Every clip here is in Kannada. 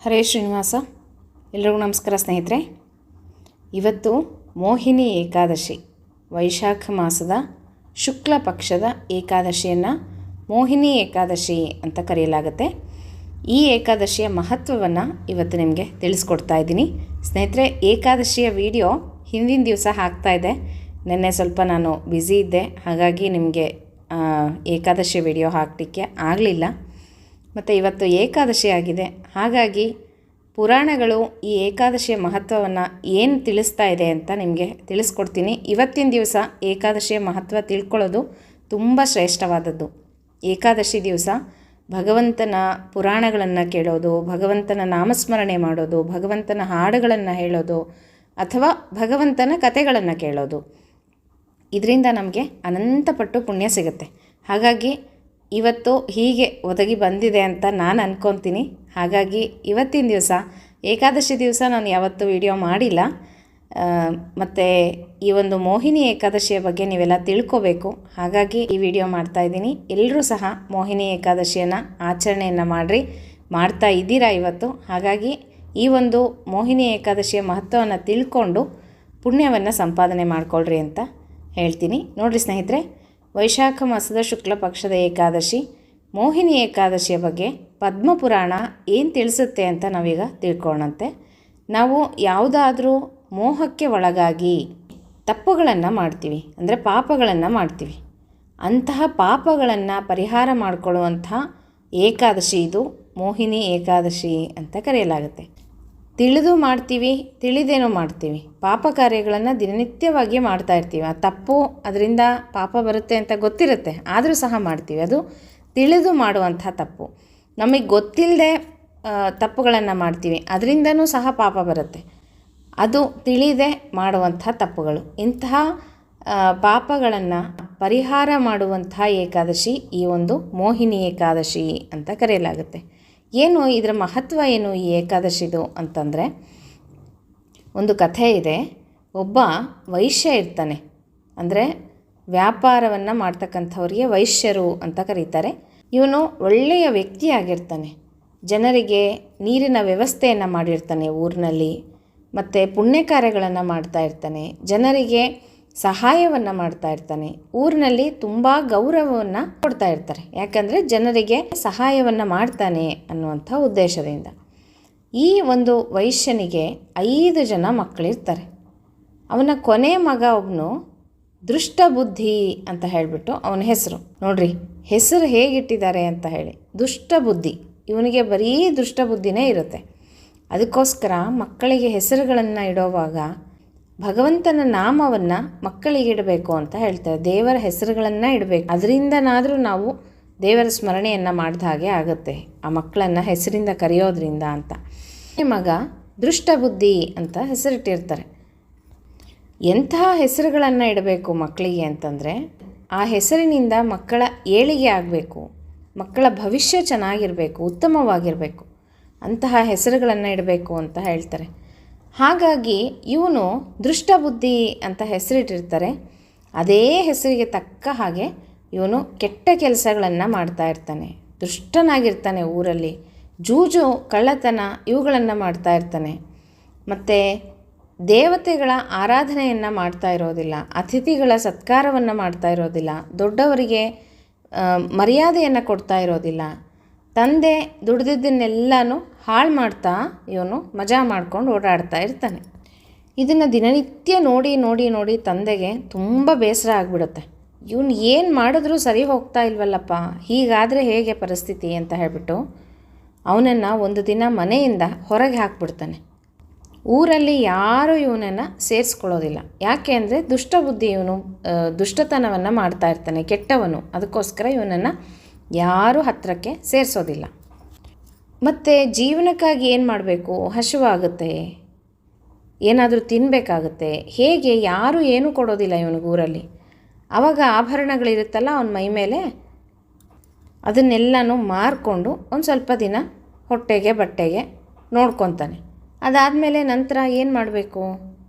ಹರೇ ಶ್ರೀನಿವಾಸ. ಎಲ್ರಿಗೂ ನಮಸ್ಕಾರ ಸ್ನೇಹಿತರೆ. ಇವತ್ತು ಮೋಹಿನಿ ಏಕಾದಶಿ, ವೈಶಾಖ ಮಾಸದ ಶುಕ್ಲ ಪಕ್ಷದ ಏಕಾದಶಿಯನ್ನು ಮೋಹಿನಿ ಏಕಾದಶಿ ಅಂತ ಕರೆಯಲಾಗುತ್ತೆ. ಈ ಏಕಾದಶಿಯ ಮಹತ್ವವನ್ನು ಇವತ್ತು ನಿಮಗೆ ತಿಳಿಸ್ಕೊಡ್ತಾ ಇದ್ದೀನಿ ಸ್ನೇಹಿತರೆ. ಏಕಾದಶಿಯ ವಿಡಿಯೋ ಹಿಂದಿನ ದಿವಸ ಹಾಕ್ತಾಯಿದ್ದೆ. ನಿನ್ನೆ ಸ್ವಲ್ಪ ನಾನು ಬ್ಯುಸಿ ಇದ್ದೆ, ಹಾಗಾಗಿ ನಿಮಗೆ ಏಕಾದಶಿ ವಿಡಿಯೋ ಹಾಕಲಿಕ್ಕೆ ಆಗಲಿಲ್ಲ. ಮತ್ತು ಇವತ್ತು ಏಕಾದಶಿ ಆಗಿದೆ, ಹಾಗಾಗಿ ಪುರಾಣಗಳು ಈ ಏಕಾದಶಿಯ ಮಹತ್ವವನ್ನು ಏನು ತಿಳಿಸ್ತಾ ಇದೆ ಅಂತ ನಿಮಗೆ ತಿಳಿಸ್ಕೊಡ್ತೀನಿ. ಇವತ್ತಿನ ದಿವಸ ಏಕಾದಶಿಯ ಮಹತ್ವ ತಿಳ್ಕೊಳ್ಳೋದು ತುಂಬ ಶ್ರೇಷ್ಠವಾದದ್ದು. ಏಕಾದಶಿ ದಿವಸ ಭಗವಂತನ ಪುರಾಣಗಳನ್ನು ಕೇಳೋದು, ಭಗವಂತನ ನಾಮಸ್ಮರಣೆ ಮಾಡೋದು, ಭಗವಂತನ ಹಾಡುಗಳನ್ನು ಹೇಳೋದು ಅಥವಾ ಭಗವಂತನ ಕಥೆಗಳನ್ನು ಕೇಳೋದು, ಇದರಿಂದ ನಮಗೆ ಅನಂತಪಟ್ಟು ಪುಣ್ಯ ಸಿಗುತ್ತೆ. ಹಾಗಾಗಿ ಇವತ್ತು ಹೀಗೆ ಒದಗಿ ಬಂದಿದೆ ಅಂತ ನಾನು ಅಂದ್ಕೊತೀನಿ. ಹಾಗಾಗಿ ಇವತ್ತಿನ ದಿವಸ ಏಕಾದಶಿ ದಿವಸ ನಾನು ಯಾವತ್ತೂ ವಿಡಿಯೋ ಮಾಡಿಲ್ಲ. ಮತ್ತು ಈ ಒಂದು ಮೋಹಿನಿ ಏಕಾದಶಿಯ ಬಗ್ಗೆ ನೀವೆಲ್ಲ ತಿಳ್ಕೋಬೇಕು, ಹಾಗಾಗಿ ಈ ವಿಡಿಯೋ ಮಾಡ್ತಾಯಿದ್ದೀನಿ. ಎಲ್ಲರೂ ಸಹ ಮೋಹಿನಿ ಏಕಾದಶಿಯನ್ನು ಆಚರಣೆಯನ್ನು ಮಾಡ್ತಾ ಇದ್ದೀರಾ ಇವತ್ತು. ಹಾಗಾಗಿ ಈ ಒಂದು ಮೋಹಿನಿ ಏಕಾದಶಿಯ ಮಹತ್ವವನ್ನು ತಿಳ್ಕೊಂಡು ಪುಣ್ಯವನ್ನು ಸಂಪಾದನೆ ಮಾಡಿಕೊಳ್ಳ್ರಿ ಅಂತ ಹೇಳ್ತೀನಿ. ನೋಡಿರಿ ಸ್ನೇಹಿತರೆ, ವೈಶಾಖ ಮಾಸದ ಶುಕ್ಲ ಪಕ್ಷದ ಏಕಾದಶಿ ಮೋಹಿನಿ ಏಕಾದಶಿಯ ಬಗ್ಗೆ ಪದ್ಮಪುರಾಣ ಏನು ತಿಳಿಸುತ್ತೆ ಅಂತ ನಾವೀಗ ತಿಳ್ಕೊಳ್ಳೋಣಂತೆ. ನಾವು ಯಾವುದಾದ್ರೂ ಮೋಹಕ್ಕೆ ಒಳಗಾಗಿ ತಪ್ಪುಗಳನ್ನು ಮಾಡ್ತೀವಿ, ಅಂದರೆ ಪಾಪಗಳನ್ನು ಮಾಡ್ತೀವಿ. ಅಂತಹ ಪಾಪಗಳನ್ನು ಪರಿಹಾರ ಮಾಡಿಕೊಳ್ಳುವಂತಹ ಏಕಾದಶಿ ಇದು ಮೋಹಿನಿ ಏಕಾದಶಿ ಅಂತ ಕರೆಯಲಾಗುತ್ತೆ. ತಿಳಿದು ಮಾಡ್ತೀವಿ, ತಿಳಿದೇನೋ ಮಾಡ್ತೀವಿ, ಪಾಪ ಕಾರ್ಯಗಳನ್ನು ದಿನನಿತ್ಯವಾಗಿ ಮಾಡ್ತಾ ಇರ್ತೀವಿ. ಆ ತಪ್ಪು, ಅದರಿಂದ ಪಾಪ ಬರುತ್ತೆ ಅಂತ ಗೊತ್ತಿರುತ್ತೆ, ಆದರೂ ಸಹ ಮಾಡ್ತೀವಿ. ಅದು ತಿಳಿದು ಮಾಡುವಂಥ ತಪ್ಪು. ನಮಗೆ ಗೊತ್ತಿಲ್ಲದೆ ತಪ್ಪುಗಳನ್ನು ಮಾಡ್ತೀವಿ, ಅದರಿಂದನೂ ಸಹ ಪಾಪ ಬರುತ್ತೆ. ಅದು ತಿಳಿದೇ ಮಾಡುವಂಥ ತಪ್ಪುಗಳು. ಇಂತಹ ಪಾಪಗಳನ್ನು ಪರಿಹಾರ ಮಾಡುವಂಥ ಏಕಾದಶಿ ಈ ಒಂದು ಮೋಹಿನಿ ಏಕಾದಶಿ ಅಂತ ಕರೆಯಲಾಗುತ್ತೆ. ಏನು ಇದರ ಮಹತ್ವ ಏನು ಈ ಏಕಾದಶಿದು ಅಂತಂದರೆ, ಒಂದು ಕಥೆ ಇದೆ. ಒಬ್ಬ ವೈಶ್ಯ ಇರ್ತಾನೆ, ಅಂದರೆ ವ್ಯಾಪಾರವನ್ನು ಮಾಡ್ತಕ್ಕಂಥವ್ರಿಗೆ ವೈಶ್ಯರು ಅಂತ ಕರೀತಾರೆ. ಇವನು ಒಳ್ಳೆಯ ವ್ಯಕ್ತಿಯಾಗಿರ್ತಾನೆ, ಜನರಿಗೆ ನೀರಿನ ವ್ಯವಸ್ಥೆಯನ್ನು ಮಾಡಿರ್ತಾನೆ ಊರಿನಲ್ಲಿ, ಮತ್ತು ಪುಣ್ಯ ಕಾರ್ಯಗಳನ್ನು ಮಾಡ್ತಾ ಇರ್ತಾನೆ, ಜನರಿಗೆ ಸಹಾಯವನ್ನು ಮಾಡ್ತಾ ಇರ್ತಾನೆ. ಊರಿನಲ್ಲಿ ತುಂಬ ಗೌರವವನ್ನು ಕೊಡ್ತಾ ಇರ್ತಾರೆ, ಯಾಕಂದರೆ ಜನರಿಗೆ ಸಹಾಯವನ್ನು ಮಾಡ್ತಾನೆ ಅನ್ನುವಂಥ ಉದ್ದೇಶದಿಂದ. ಈ ಒಂದು ವೈಶ್ಯನಿಗೆ 5 ಜನ ಮಕ್ಕಳಿರ್ತಾರೆ. ಅವನ ಕೊನೆ ಮಗ ಒಬ್ಬನು ದುಷ್ಟಬುದ್ಧಿ ಅಂತ ಹೇಳಿಬಿಟ್ಟು ಅವನ ಹೆಸರು. ನೋಡ್ರಿ ಹೆಸರು ಹೇಗಿಟ್ಟಿದ್ದಾರೆ ಅಂತ ಹೇಳಿ, ದುಷ್ಟಬುದ್ಧಿ. ಇವನಿಗೆ ಬರೀ ದುಷ್ಟಬುದ್ಧಿನೇ ಇರುತ್ತೆ. ಅದಕ್ಕೋಸ್ಕರ ಮಕ್ಕಳಿಗೆ ಹೆಸರುಗಳನ್ನು ಇಡೋವಾಗ ಭಗವಂತನ ನಾಮವನ್ನು ಮಕ್ಕಳಿಗೆ ಇಡಬೇಕು ಅಂತ ಹೇಳ್ತಾರೆ. ದೇವರ ಹೆಸರುಗಳನ್ನು ಇಡಬೇಕು, ಅದರಿಂದನಾದರೂ ನಾವು ದೇವರ ಸ್ಮರಣೆಯನ್ನು ಮಾಡಿದ ಹಾಗೆ ಆಗುತ್ತೆ ಆ ಮಕ್ಕಳನ್ನು ಹೆಸರಿಂದ ಕರೆಯೋದ್ರಿಂದ ಅಂತ. ಈ ಮಗ ದುಷ್ಟಬುದ್ಧಿ ಅಂತ ಹೆಸರಿಟ್ಟಿರ್ತಾರೆ. ಎಂತಹ ಹೆಸರುಗಳನ್ನು ಇಡಬೇಕು ಮಕ್ಕಳಿಗೆ ಅಂತಂದರೆ, ಆ ಹೆಸರಿನಿಂದ ಮಕ್ಕಳ ಏಳಿಗೆ ಆಗಬೇಕು, ಮಕ್ಕಳ ಭವಿಷ್ಯ ಚೆನ್ನಾಗಿರಬೇಕು, ಉತ್ತಮವಾಗಿರಬೇಕು, ಅಂತಹ ಹೆಸರುಗಳನ್ನು ಇಡಬೇಕು ಅಂತ ಹೇಳ್ತಾರೆ. ಹಾಗಾಗಿ ಇವನು ದುಷ್ಟಬುದ್ಧಿ ಅಂತ ಹೆಸರಿಟ್ಟಿರ್ತಾರೆ. ಅದೇ ಹೆಸರಿಗೆ ತಕ್ಕ ಹಾಗೆ ಇವನು ಕೆಟ್ಟ ಕೆಲಸಗಳನ್ನು ಮಾಡ್ತಾ ಇರ್ತಾನೆ, ದುಷ್ಟನಾಗಿರ್ತಾನೆ. ಊರಲ್ಲಿ ಜೂಜು, ಕಳ್ಳತನ ಇವುಗಳನ್ನು ಮಾಡ್ತಾ ಇರ್ತಾನೆ. ಮತ್ತು ದೇವತೆಗಳ ಆರಾಧನೆಯನ್ನು ಮಾಡ್ತಾ ಇರೋದಿಲ್ಲ, ಅತಿಥಿಗಳ ಸತ್ಕಾರವನ್ನು ಮಾಡ್ತಾ ಇರೋದಿಲ್ಲ, ದೊಡ್ಡವರಿಗೆ ಮರ್ಯಾದೆಯನ್ನು ಕೊಡ್ತಾ ಇರೋದಿಲ್ಲ. ತಂದೆ ದುಡ್ದಿದ್ದನ್ನೆಲ್ಲನೂ ಹಾಳು ಮಾಡ್ತಾ ಇವನು ಮಜಾ ಮಾಡ್ಕೊಂಡು ಓಡಾಡ್ತಾ ಇರ್ತಾನೆ. ಇದನ್ನು ದಿನನಿತ್ಯ ನೋಡಿ ನೋಡಿ ನೋಡಿ ತಂದೆಗೆ ತುಂಬ ಬೇಸರ ಆಗಿಬಿಡುತ್ತೆ. ಇವನು ಏನು ಮಾಡಿದ್ರೂ ಸರಿ ಹೋಗ್ತಾ ಇಲ್ವಲ್ಲಪ್ಪ, ಹೀಗಾದರೆ ಹೇಗೆ ಪರಿಸ್ಥಿತಿ ಅಂತ ಹೇಳಿಬಿಟ್ಟು ಅವನನ್ನು ಒಂದು ದಿನ ಮನೆಯಿಂದ ಹೊರಗೆ ಹಾಕ್ಬಿಡ್ತಾನೆ. ಊರಲ್ಲಿ ಯಾರೂ ಇವನನ್ನು ಸೇರಿಸ್ಕೊಳ್ಳೋದಿಲ್ಲ. ಯಾಕೆ ಅಂದರೆ ದುಷ್ಟಬುದ್ಧಿ, ಇವನು ದುಷ್ಟತನವನ್ನು ಮಾಡ್ತಾ ಇರ್ತಾನೆ, ಕೆಟ್ಟವನು. ಅದಕ್ಕೋಸ್ಕರ ಇವನನ್ನು ಯಾರೂ ಹತ್ತಿರಕ್ಕೆ ಸೇರಿಸೋದಿಲ್ಲ. ಮತ್ತು ಜೀವನಕ್ಕಾಗಿ ಏನು ಮಾಡಬೇಕು, ಹಸಿವಾಗುತ್ತೆ, ಏನಾದರೂ ತಿನ್ನಬೇಕಾಗುತ್ತೆ, ಹೇಗೆ ಯಾರೂ ಏನೂ ಕೊಡೋದಿಲ್ಲ ಇವನಿಗೆ ಊರಲ್ಲಿ. ಆವಾಗ ಆಭರಣಗಳಿರುತ್ತಲ್ಲ ಅವನ ಮೈ ಮೇಲೆ, ಅದನ್ನೆಲ್ಲನೂ ಮಾರಿಕೊಂಡು ಒಂದು ಸ್ವಲ್ಪ ದಿನ ಹೊಟ್ಟೆಗೆ ಬಟ್ಟೆಗೆ ನೋಡ್ಕೊತಾನೆ. ಅದಾದಮೇಲೆ ನಂತರ ಏನು ಮಾಡಬೇಕು,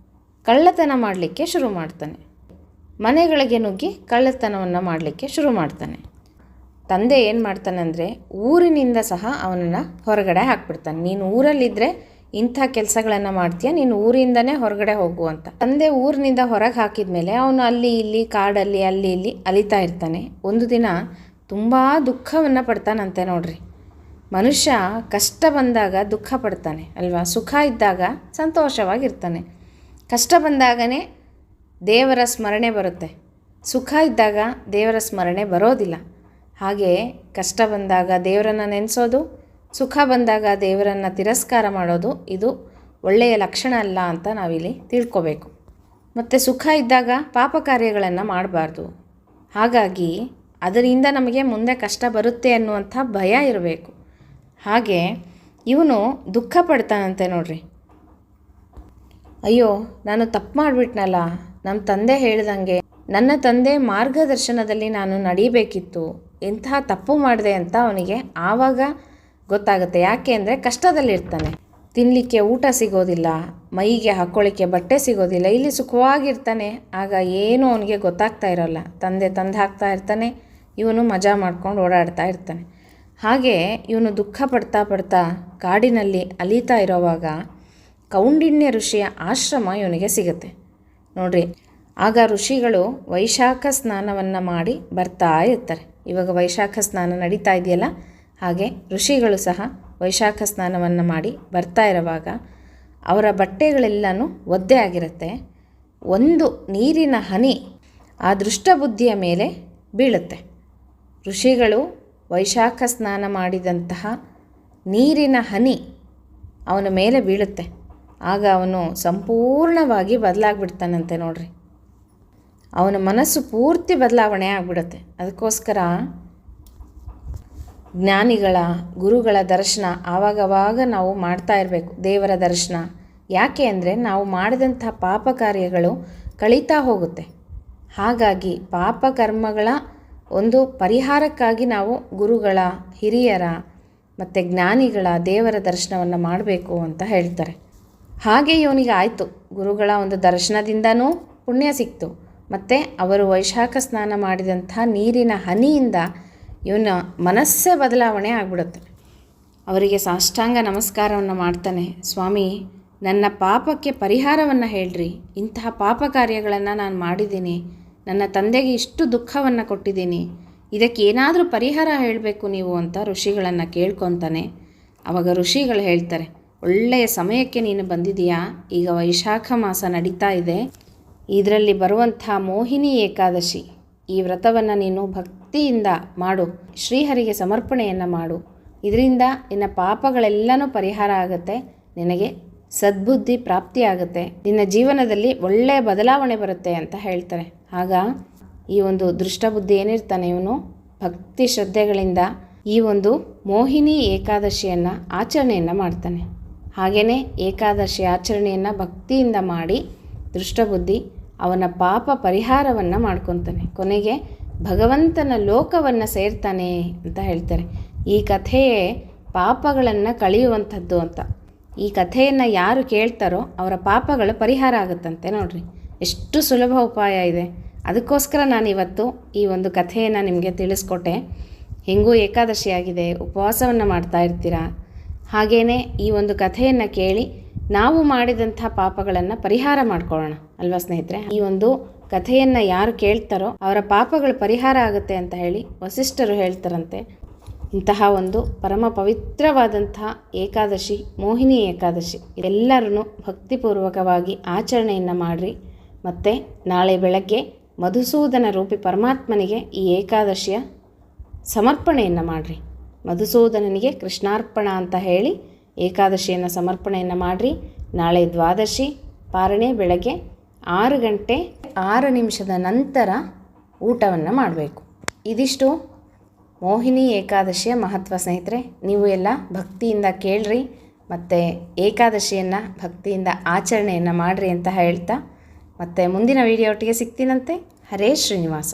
ಕಳ್ಳತನ ಮಾಡಲಿಕ್ಕೆ ಶುರು ಮಾಡ್ತಾನೆ. ಮನೆಗಳಿಗೆ ನುಗ್ಗಿ ಕಳ್ಳತನವನ್ನು ಮಾಡಲಿಕ್ಕೆ ಶುರು ಮಾಡ್ತಾನೆ. ತಂದೆ ಏನು ಮಾಡ್ತಾನಂದರೆ ಊರಿನಿಂದ ಸಹ ಅವನನ್ನು ಹೊರಗಡೆ ಹಾಕ್ಬಿಡ್ತಾನೆ. ನೀನು ಊರಲ್ಲಿದ್ದರೆ ಇಂಥ ಕೆಲಸಗಳನ್ನು ಮಾಡ್ತೀಯ, ನೀನು ಊರಿಂದನೇ ಹೊರಗಡೆ ಹೋಗು ಅಂತ. ತಂದೆ ಊರಿನಿಂದ ಹೊರಗೆ ಹಾಕಿದ ಮೇಲೆ ಅವನು ಅಲ್ಲಿ ಇಲ್ಲಿ ಕಾಡಲ್ಲಿ ಅಲ್ಲಿ ಇಲ್ಲಿ ಅಲಿತಾ ಇರ್ತಾನೆ. ಒಂದು ದಿನ ತುಂಬ ದುಃಖವನ್ನು ಪಡ್ತಾನಂತೆ ನೋಡ್ರಿ. ಮನುಷ್ಯ ಕಷ್ಟ ಬಂದಾಗ ದುಃಖ ಪಡ್ತಾನೆ ಅಲ್ವಾ? ಸುಖ ಇದ್ದಾಗ ಸಂತೋಷವಾಗಿರ್ತಾನೆ. ಕಷ್ಟ ಬಂದಾಗನೇ ದೇವರ ಸ್ಮರಣೆ ಬರುತ್ತೆ. ಸುಖ ಇದ್ದಾಗ ದೇವರ ಸ್ಮರಣೆ ಬರೋದಿಲ್ಲ. ಹಾಗೆ ಕಷ್ಟ ಬಂದಾಗ ದೇವರನ್ನು ನೆನೆಸೋದು, ಸುಖ ಬಂದಾಗ ದೇವರನ್ನು ತಿರಸ್ಕಾರ ಮಾಡೋದು ಇದು ಒಳ್ಳೆಯ ಲಕ್ಷಣ ಅಲ್ಲ ಅಂತ ನಾವಿಲ್ಲಿ ತಿಳ್ಕೊಬೇಕು. ಮತ್ತು ಸುಖ ಇದ್ದಾಗ ಪಾಪ ಕಾರ್ಯಗಳನ್ನು ಮಾಡಬಾರ್ದು. ಹಾಗಾಗಿ ಅದರಿಂದ ನಮಗೆ ಮುಂದೆ ಕಷ್ಟ ಬರುತ್ತೆ ಅನ್ನುವಂಥ ಭಯ ಇರಬೇಕು. ಹಾಗೆ ಇವನು ದುಃಖ ಪಡ್ತಾನಂತೆ ನೋಡ್ರಿ. ಅಯ್ಯೋ, ನಾನು ತಪ್ಪು ಮಾಡಿಬಿಟ್ನಲ್ಲ, ನಮ್ಮ ತಂದೆ ಹೇಳ್ದಂಗೆ ನನ್ನ ತಂದೆ ಮಾರ್ಗದರ್ಶನದಲ್ಲಿ ನಾನು ನಡೀಬೇಕಿತ್ತು, ಎಂತಹ ತಪ್ಪು ಮಾಡಿದೆ ಅಂತ ಅವನಿಗೆ ಆವಾಗ ಗೊತ್ತಾಗುತ್ತೆ. ಯಾಕೆ ಅಂದರೆ ಕಷ್ಟದಲ್ಲಿರ್ತಾನೆ. ತಿನ್ನಲಿಕ್ಕೆ ಊಟ ಸಿಗೋದಿಲ್ಲ, ಮೈಗೆ ಹಾಕ್ಕೊಳ್ಳಿಕ್ಕೆ ಬಟ್ಟೆ ಸಿಗೋದಿಲ್ಲ. ಇಲ್ಲಿ ಸುಖವಾಗಿರ್ತಾನೆ. ಆಗ ಏನೂ ಅವನಿಗೆ ಗೊತ್ತಾಗ್ತಾ ಇರೋಲ್ಲ. ತಂದೆ ತಂದು ಹಾಕ್ತಾ ಇರ್ತಾನೆ, ಇವನು ಮಜಾ ಮಾಡ್ಕೊಂಡು ಓಡಾಡ್ತಾ ಇರ್ತಾನೆ. ಹಾಗೆ ಇವನು ದುಃಖ ಪಡ್ತಾ ಪಡ್ತಾ ಕಾಡಿನಲ್ಲಿ ಅಲೀತಾ ಇರೋವಾಗ ಕೌಂಡಿನ್ಯ ಋಷಿಯ ಆಶ್ರಮ ಇವನಿಗೆ ಸಿಗುತ್ತೆ ನೋಡ್ರಿ. ಆಗ ಋಷಿಗಳು ವೈಶಾಖ ಸ್ನಾನವನ್ನು ಮಾಡಿ ಬರ್ತಾ ಇರ್ತಾರೆ. ಇವಾಗ ವೈಶಾಖ ಸ್ನಾನ ನಡೀತಾ ಇದೆಯಲ್ಲ, ಹಾಗೆ ಋಷಿಗಳು ಸಹ ವೈಶಾಖ ಸ್ನಾನವನ್ನು ಮಾಡಿ ಬರ್ತಾ ಇರುವಾಗ ಅವರ ಬಟ್ಟೆಗಳೆಲ್ಲನೂ ಒದ್ದೆ ಆಗಿರುತ್ತೆ. ಒಂದು ನೀರಿನ ಹನಿ ಆ ದುಷ್ಟಬುದ್ಧಿಯ ಮೇಲೆ ಬೀಳುತ್ತೆ. ಋಷಿಗಳು ವೈಶಾಖ ಸ್ನಾನ ಮಾಡಿದಂತಹ ನೀರಿನ ಹನಿ ಅವನ ಮೇಲೆ ಬೀಳುತ್ತೆ. ಆಗ ಅವನು ಸಂಪೂರ್ಣವಾಗಿ ಬದಲಾಗ್ಬಿಡ್ತಾನಂತೆ ನೋಡ್ರಿ. ಅವನ ಮನಸ್ಸು ಪೂರ್ತಿ ಬದಲಾವಣೆ ಆಗಿಬಿಡುತ್ತೆ. ಅದಕ್ಕೋಸ್ಕರ ಜ್ಞಾನಿಗಳ ಗುರುಗಳ ದರ್ಶನ ಆವಾಗವಾಗ ನಾವು ಮಾಡ್ತಾ ಇರಬೇಕು. ದೇವರ ದರ್ಶನ ಯಾಕೆ ಅಂದರೆ ನಾವು ಮಾಡಿದಂಥ ಪಾಪ ಕಾರ್ಯಗಳು ಕಳೀತಾ ಹೋಗುತ್ತೆ. ಹಾಗಾಗಿ ಪಾಪ ಕರ್ಮಗಳ ಒಂದು ಪರಿಹಾರಕ್ಕಾಗಿ ನಾವು ಗುರುಗಳ, ಹಿರಿಯರ ಮತ್ತು ಜ್ಞಾನಿಗಳ ದೇವರ ದರ್ಶನವನ್ನು ಮಾಡಬೇಕು ಅಂತ ಹೇಳ್ತಾರೆ. ಹಾಗೆ ಇವನಿಗೆ ಆಯಿತು. ಗುರುಗಳ ಒಂದು ದರ್ಶನದಿಂದನೂ ಪುಣ್ಯ ಸಿಕ್ತು. ಮತ್ತು ಅವರು ವೈಶಾಖ ಸ್ನಾನ ಮಾಡಿದಂಥ ನೀರಿನ ಹನಿಯಿಂದ ಇವನ ಮನಸ್ಸೇ ಬದಲಾವಣೆ ಆಗಿಬಿಡುತ್ತೆ. ಅವರಿಗೆ ಸಾಷ್ಟಾಂಗ ನಮಸ್ಕಾರವನ್ನು ಮಾಡ್ತಾನೆ. ಸ್ವಾಮಿ, ನನ್ನ ಪಾಪಕ್ಕೆ ಪರಿಹಾರವನ್ನು ಹೇಳ್ರಿ. ಇಂತಹ ಪಾಪ ಕಾರ್ಯಗಳನ್ನು ನಾನು ಮಾಡಿದ್ದೀನಿ. ನನ್ನ ತಂದೆಗೆ ಇಷ್ಟು ದುಃಖವನ್ನು ಕೊಟ್ಟಿದ್ದೀನಿ. ಇದಕ್ಕೆ ಏನಾದರೂ ಪರಿಹಾರ ಹೇಳಬೇಕು ನೀವು ಅಂತ ಋಷಿಗಳನ್ನು ಕೇಳ್ಕೊತಾನೆ. ಆವಾಗ ಋಷಿಗಳು ಹೇಳ್ತಾರೆ, ಒಳ್ಳೆಯ ಸಮಯಕ್ಕೆ ನೀನು ಬಂದಿದೆಯಾ. ಈಗ ವೈಶಾಖ ಮಾಸ ನಡೀತಾ ಇದೆ. ಇದರಲ್ಲಿ ಬರುವಂಥ ಮೋಹಿನಿ ಏಕಾದಶಿ, ಈ ವ್ರತವನ್ನು ನೀನು ಭಕ್ತಿಯಿಂದ ಮಾಡು. ಶ್ರೀಹರಿಗೆ ಸಮರ್ಪಣೆಯನ್ನು ಮಾಡು. ಇದರಿಂದ ನಿನ್ನ ಪಾಪಗಳೆಲ್ಲನೂ ಪರಿಹಾರ ಆಗುತ್ತೆ. ನಿನಗೆ ಸದ್ಬುದ್ಧಿ ಪ್ರಾಪ್ತಿಯಾಗುತ್ತೆ. ನಿನ್ನ ಜೀವನದಲ್ಲಿ ಒಳ್ಳೆಯ ಬದಲಾವಣೆ ಬರುತ್ತೆ ಅಂತ ಹೇಳ್ತಾರೆ. ಆಗ ಈ ಒಂದು ದುಷ್ಟಬುದ್ಧಿ ಏನಿರ್ತಾನೆ ಇವನು ಭಕ್ತಿ ಶ್ರದ್ಧೆಗಳಿಂದ ಈ ಒಂದು ಮೋಹಿನಿ ಏಕಾದಶಿಯನ್ನು ಆಚರಣೆಯನ್ನು ಮಾಡ್ತಾನೆ. ಹಾಗೆಯೇ ಏಕಾದಶಿ ಆಚರಣೆಯನ್ನು ಭಕ್ತಿಯಿಂದ ಮಾಡಿ ದುಷ್ಟಬುದ್ಧಿ ಅವನ ಪಾಪ ಪರಿಹಾರವನ್ನು ಮಾಡ್ಕೊತಾನೆ. ಕೊನೆಗೆ ಭಗವಂತನ ಲೋಕವನ್ನು ಸೇರ್ತಾನೆ ಅಂತ ಹೇಳ್ತಾರೆ. ಈ ಕಥೆಯೇ ಪಾಪಗಳನ್ನು ಕಳೆಯುವಂಥದ್ದು ಅಂತ. ಈ ಕಥೆಯನ್ನು ಯಾರು ಕೇಳ್ತಾರೋ ಅವರ ಪಾಪಗಳು ಪರಿಹಾರ ಆಗುತ್ತಂತೆ ನೋಡ್ರಿ. ಎಷ್ಟು ಸುಲಭ ಉಪಾಯ ಇದೆ. ಅದಕ್ಕೋಸ್ಕರ ನಾನಿವತ್ತು ಈ ಒಂದು ಕಥೆಯನ್ನು ನಿಮಗೆ ತಿಳಿಸ್ಕೊಟ್ಟೆ. ಹೆಂಗೂ ಏಕಾದಶಿ ಆಗಿದೆ, ಉಪವಾಸವನ್ನು ಮಾಡ್ತಾ ಇರ್ತೀರಾ. ಹಾಗೆಯೇ ಈ ಒಂದು ಕಥೆಯನ್ನು ಕೇಳಿ ನಾವು ಮಾಡಿದಂಥ ಪಾಪಗಳನ್ನು ಪರಿಹಾರ ಮಾಡ್ಕೊಳ್ಳೋಣ ಅಲ್ವಾ ಸ್ನೇಹಿತರೆ. ಈ ಒಂದು ಕಥೆಯನ್ನು ಯಾರು ಕೇಳ್ತಾರೋ ಅವರ ಪಾಪಗಳು ಪರಿಹಾರ ಆಗುತ್ತೆ ಅಂತ ಹೇಳಿ ವಸಿಷ್ಠರು ಹೇಳ್ತಾರಂತೆ. ಇಂತಹ ಒಂದು ಪರಮ ಪವಿತ್ರವಾದಂಥ ಏಕಾದಶಿ, ಮೋಹಿನಿ ಏಕಾದಶಿ, ಎಲ್ಲರೂ ಭಕ್ತಿಪೂರ್ವಕವಾಗಿ ಆಚರಣೆಯನ್ನು ಮಾಡಿರಿ. ಮತ್ತು ನಾಳೆ ಬೆಳಗ್ಗೆ ಮಧುಸೂದನ ರೂಪಿ ಪರಮಾತ್ಮನಿಗೆ ಈ ಏಕಾದಶಿಯ ಸಮರ್ಪಣೆಯನ್ನು ಮಾಡಿರಿ. ಮಧುಸೂದನನಿಗೆ ಕೃಷ್ಣಾರ್ಪಣ ಅಂತ ಹೇಳಿ ಏಕಾದಶಿಯನ್ನು ಸಮರ್ಪಣೆಯನ್ನು ಮಾಡಿರಿ. ನಾಳೆ ದ್ವಾದಶಿ ಪಾರಣೆ ಬೆಳಗ್ಗೆ 6:06 ನಂತರ ಊಟವನ್ನು ಮಾಡಬೇಕು. ಇದಿಷ್ಟು ಮೋಹಿನಿ ಏಕಾದಶಿಯ ಮಹತ್ವ ಸ್ನೇಹಿತರೆ. ನೀವು ಎಲ್ಲ ಭಕ್ತಿಯಿಂದ ಕೇಳ್ರಿ ಮತ್ತು ಏಕಾದಶಿಯನ್ನು ಭಕ್ತಿಯಿಂದ ಆಚರಣೆಯನ್ನು ಮಾಡಿರಿ ಅಂತ ಹೇಳ್ತಾ ಮತ್ತೆ ಮುಂದಿನ ವಿಡಿಯೋ ಒಟ್ಟಿಗೆ ಸಿಗ್ತೀನಂತೆ. ಹರೇ ಶ್ರೀನಿವಾಸ.